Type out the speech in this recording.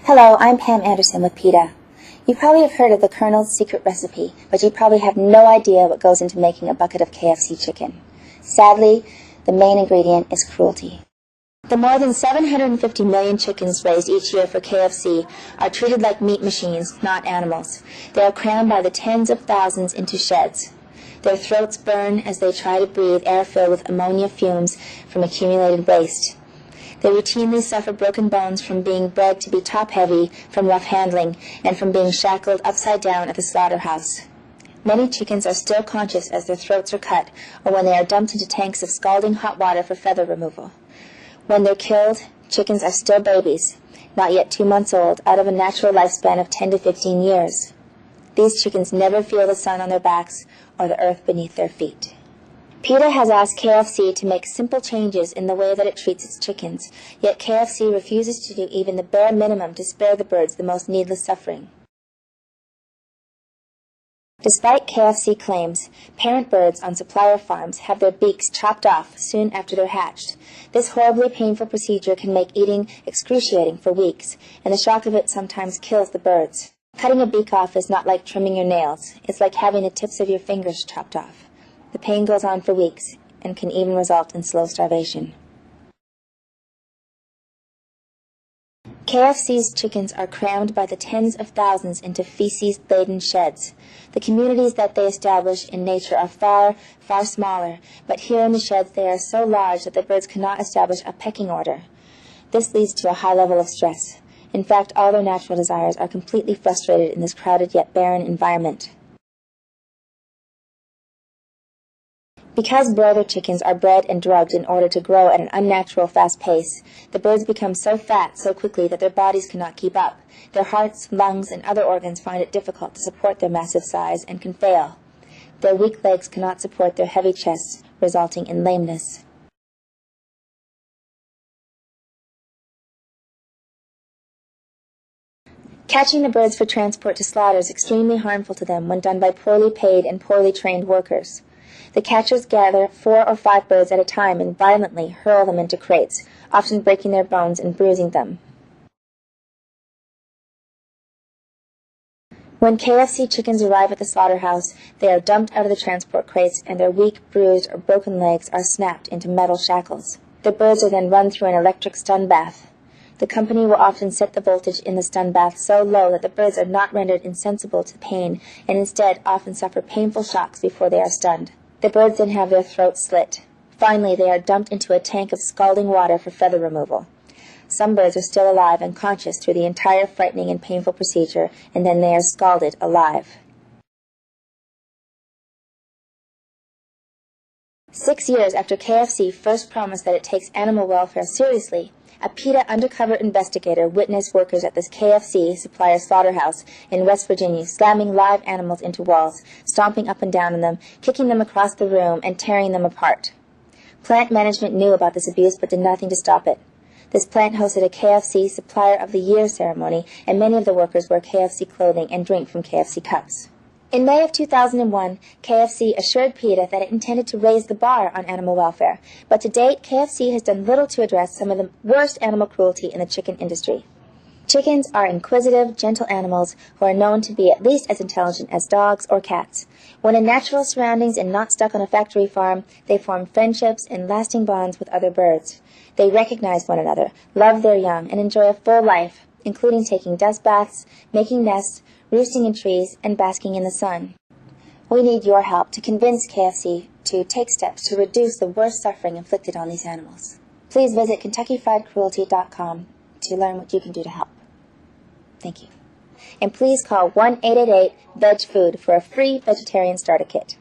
Hello, I'm Pam Anderson with PETA. You probably have heard of the Colonel's secret recipe, but you probably have no idea what goes into making a bucket of KFC chicken. Sadly, the main ingredient is cruelty. The more than 750 million chickens raised each year for KFC are treated like meat machines, not animals. They are crammed by the tens of thousands into sheds. Their throats burn as they try to breathe air filled with ammonia fumes from accumulated waste. They routinely suffer broken bones from being bred to be top-heavy from rough handling and from being shackled upside down at the slaughterhouse. Many chickens are still conscious as their throats are cut or when they are dumped into tanks of scalding hot water for feather removal. When they're killed, chickens are still babies, not yet 2 months old, out of a natural lifespan of 10 to 15 years. These chickens never feel the sun on their backs or the earth beneath their feet. PETA has asked KFC to make simple changes in the way that it treats its chickens, yet KFC refuses to do even the bare minimum to spare the birds the most needless suffering. Despite KFC claims, parent birds on supplier farms have their beaks chopped off soon after they're hatched. This horribly painful procedure can make eating excruciating for weeks, and the shock of it sometimes kills the birds. Cutting a beak off is not like trimming your nails. It's like having the tips of your fingers chopped off. The pain goes on for weeks and can even result in slow starvation. KFC's chickens are crammed by the tens of thousands into feces-laden sheds. The communities that they establish in nature are far, far smaller, but here in the sheds they are so large that the birds cannot establish a pecking order. This leads to a high level of stress. In fact, all their natural desires are completely frustrated in this crowded yet barren environment. Because broiler chickens are bred and drugged in order to grow at an unnatural fast pace, the birds become so fat so quickly that their bodies cannot keep up. Their hearts, lungs, and other organs find it difficult to support their massive size and can fail. Their weak legs cannot support their heavy chests, resulting in lameness. Catching the birds for transport to slaughter is extremely harmful to them when done by poorly paid and poorly trained workers. The catchers gather 4 or 5 birds at a time and violently hurl them into crates, often breaking their bones and bruising them. When KFC chickens arrive at the slaughterhouse, they are dumped out of the transport crates and their weak, bruised, or broken legs are snapped into metal shackles. The birds are then run through an electric stun bath. The company will often set the voltage in the stun bath so low that the birds are not rendered insensible to pain and instead often suffer painful shocks before they are stunned. The birds then have their throats slit. Finally, they are dumped into a tank of scalding water for feather removal. Some birds are still alive and conscious through the entire frightening and painful procedure, and then they are scalded alive. 6 years after KFC first promised that it takes animal welfare seriously, a PETA undercover investigator witnessed workers at this KFC supplier slaughterhouse in West Virginia slamming live animals into walls, stomping up and down on them, kicking them across the room, and tearing them apart. Plant management knew about this abuse but did nothing to stop it. This plant hosted a KFC Supplier of the Year ceremony, and many of the workers wear KFC clothing and drink from KFC cups. In May of 2001, KFC assured PETA that it intended to raise the bar on animal welfare, but to date, KFC has done little to address some of the worst animal cruelty in the chicken industry. Chickens are inquisitive, gentle animals who are known to be at least as intelligent as dogs or cats. When in natural surroundings and not stuck on a factory farm, they form friendships and lasting bonds with other birds. They recognize one another, love their young, and enjoy a full life, including taking dust baths, making nests, roosting in trees, and basking in the sun. We need your help to convince KFC to take steps to reduce the worst suffering inflicted on these animals. Please visit KentuckyFriedCruelty.com to learn what you can do to help. Thank you. And please call 1-888-VEG-FOOD for a free vegetarian starter kit.